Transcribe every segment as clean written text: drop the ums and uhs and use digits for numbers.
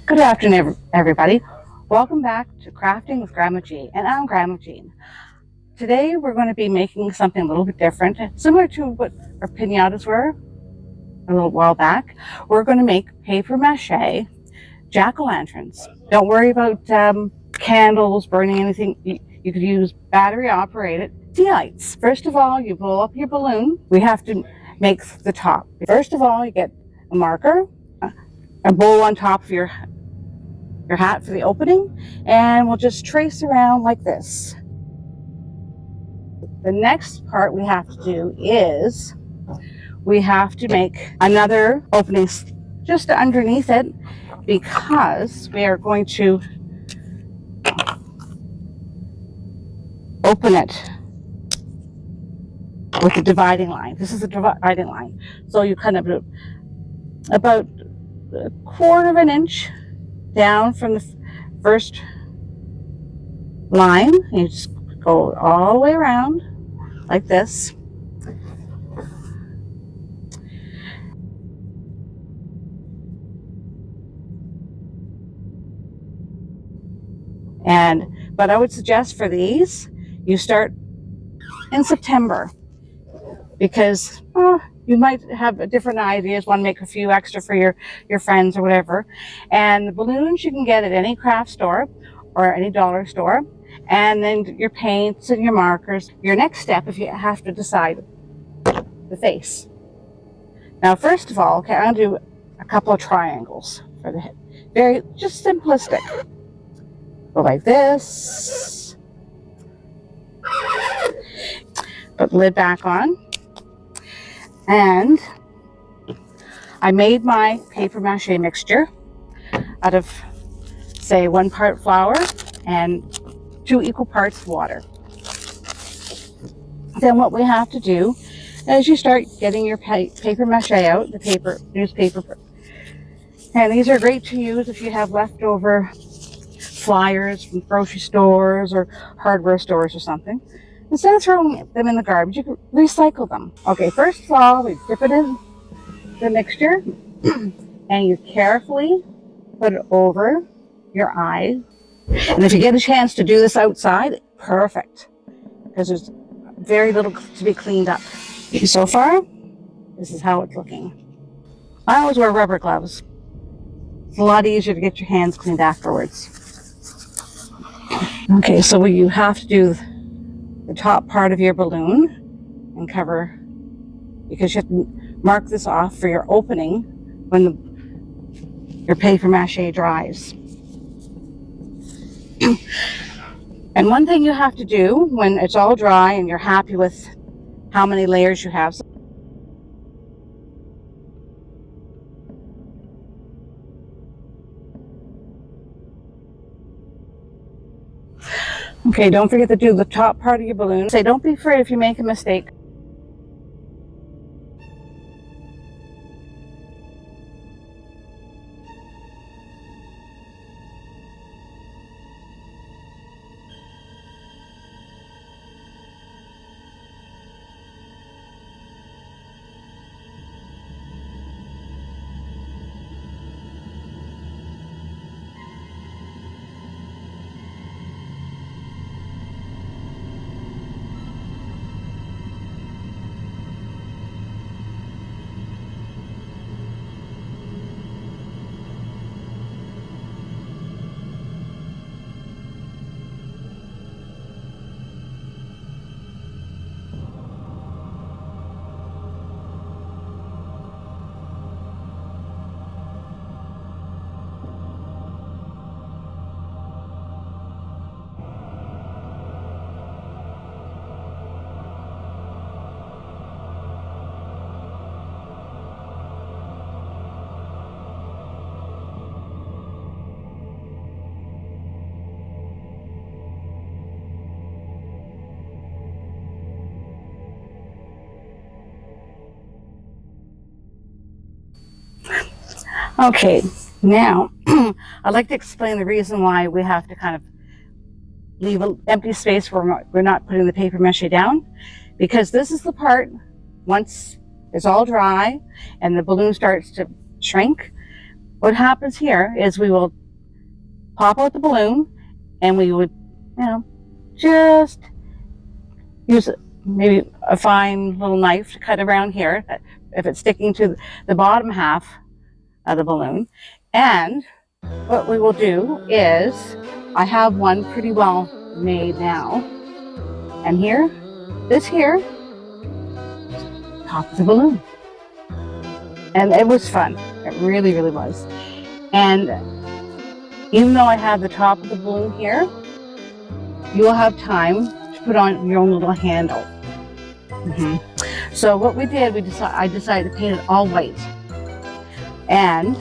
Good afternoon, everybody. Welcome back to Crafting with Grandma Jean, and I'm Grandma Jean. Today we're going to be making something a little bit different, similar to what our pinatas were a little while back. We're going to make paper mache jack-o'-lanterns. Don't worry about candles, burning anything. You could use battery operated D.I.Ys. First of all, you blow up your balloon. We have to make the top. First of all, you get a marker, a bowl on top of your hat for the opening, and we'll just trace around like this. The next part we have to do is we have to make another opening just underneath it, because we are going to open it with the dividing line. This is the dividing line. So you kind of about a quarter of an inch down from the first line. You just go all the way around like this. But I would suggest for these, you start in September, because you might have different ideas, want to make a few extra for your friends or whatever. And the balloons you can get at any craft store or any dollar store. And then your paints and your markers. Your next step, if you have to decide, the face. Now, first of all, okay, I'm going to do a couple of triangles for the head. Very, just simplistic. Go like this. Put the lid back on. And I made my paper mache mixture out of, say, 1 part flour and 2 equal parts water. Then what we have to do is you start getting your paper mache out, the newspaper. And these are great to use if you have leftover flyers from grocery stores or hardware stores or something. Instead of throwing them in the garbage, you can recycle them. Okay, first of all, we dip it in the mixture and you carefully put it over your eyes. And if you get a chance to do this outside, perfect, because there's very little to be cleaned up. So far, this is how it's looking. I always wear rubber gloves. It's a lot easier to get your hands cleaned afterwards. Okay, so you have to do the top part of your balloon and cover, because you have to mark this off for your opening when your paper mache dries. And one thing you have to do when it's all dry and you're happy with how many layers you have. Okay, don't forget to do the top part of your balloon. Say, don't be afraid if you make a mistake. Okay, now I'd like to explain the reason why we have to kind of leave an empty space where we're not putting the paper mache down, because this is the part, once it's all dry and the balloon starts to shrink, what happens here is we will pop out the balloon, and we would, just use maybe a fine little knife to cut around here if it's sticking to the bottom half of the balloon. And what we will do is, I have one pretty well made now, and this here, top of the balloon. And it was fun. It really, really was. And even though I have the top of the balloon here, you will have time to put on your own little handle. So what we did, I decided to paint it all white. And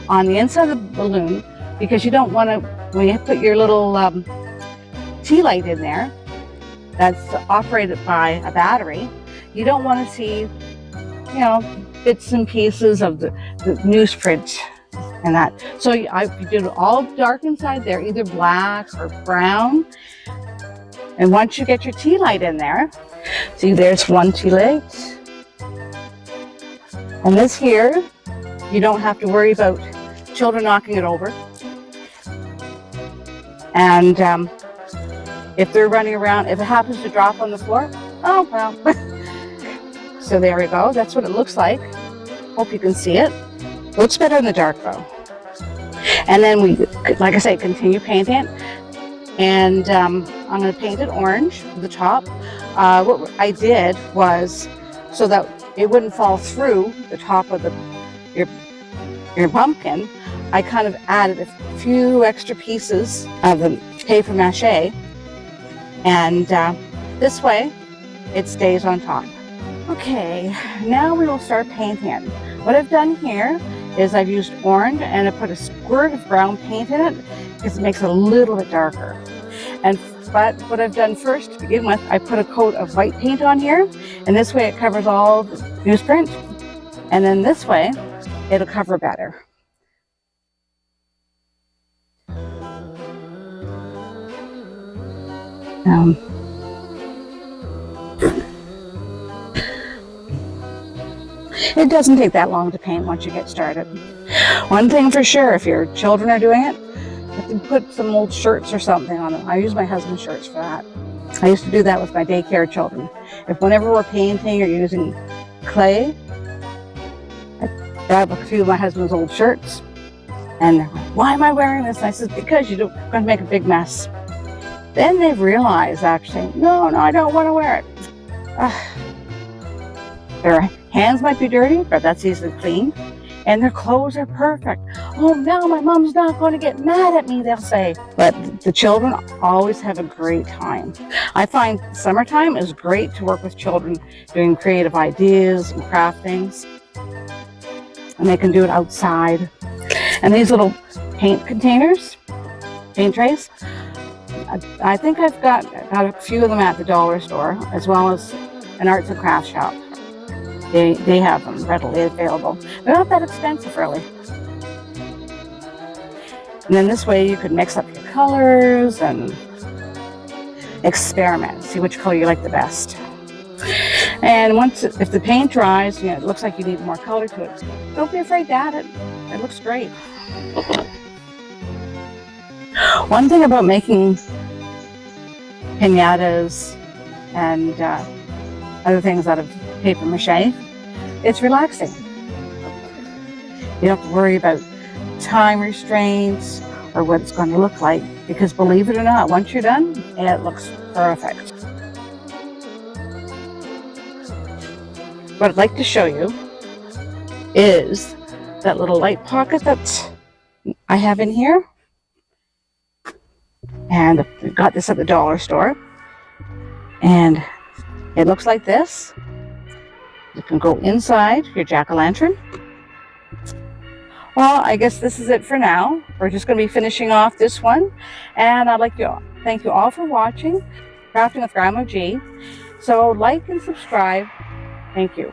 on the inside of the balloon, because you don't want to, when you put your little tea light in there, that's operated by a battery, you don't want to see, bits and pieces of the newsprint and that. So you did it all dark inside there, either black or brown. And once you get your tea light in there, see, there's one tea light. And this here, you don't have to worry about children knocking it over. And if they're running around, if it happens to drop on the floor, oh well. So there we go. That's what it looks like. Hope you can see it. Looks better in the dark though. And then we, like I say, continue painting it. And I'm going to paint it orange at the top. What I did was, so that it wouldn't fall through the top of your pumpkin, I kind of added a few extra pieces of the paper mache, and this way it stays on top. Okay, now we will start painting it. What I've done here is I've used orange, and I put a squirt of brown paint in it because it makes it a little bit darker. But what I've done first to begin with, I put a coat of white paint on here, and this way it covers all the newsprint, and then this way it'll cover better. It doesn't take that long to paint once you get started. One thing for sure, if your children are doing it, you can put some old shirts or something on them. I use my husband's shirts for that. I used to do that with my daycare children. Whenever we're painting or using clay, I grab a few of my husband's old shirts, and they're like, why am I wearing this? And I said, because you're going to make a big mess. Then they realize, actually, no, I don't want to wear it. Their hands might be dirty, but that's easily cleaned. And their clothes are perfect. Oh, now my mom's not going to get mad at me, they'll say. But the children always have a great time. I find summertime is great to work with children doing creative ideas and craft things. And they can do it outside. And these little paint containers, paint trays, I think I've got a few of them at the dollar store, as well as an arts and crafts shop. They have them readily available. They're not that expensive, really. And then this way you could mix up your colors and experiment, see which color you like the best. And if the paint dries, it looks like you need more color to it, don't be afraid to add it. It looks great. One thing about making piñatas and other things out of paper mache, it's relaxing. You don't have to worry about time restraints or what it's going to look like, because believe it or not, once you're done, it looks perfect. What I'd like to show you is that little light pocket that I have in here. And I got this at the dollar store. And it looks like this. You can go inside your jack-o'-lantern. Well, I guess this is it for now. We're just going to be finishing off this one. And I'd like to thank you all for watching Crafting with Grandma G. So like and subscribe. Thank you.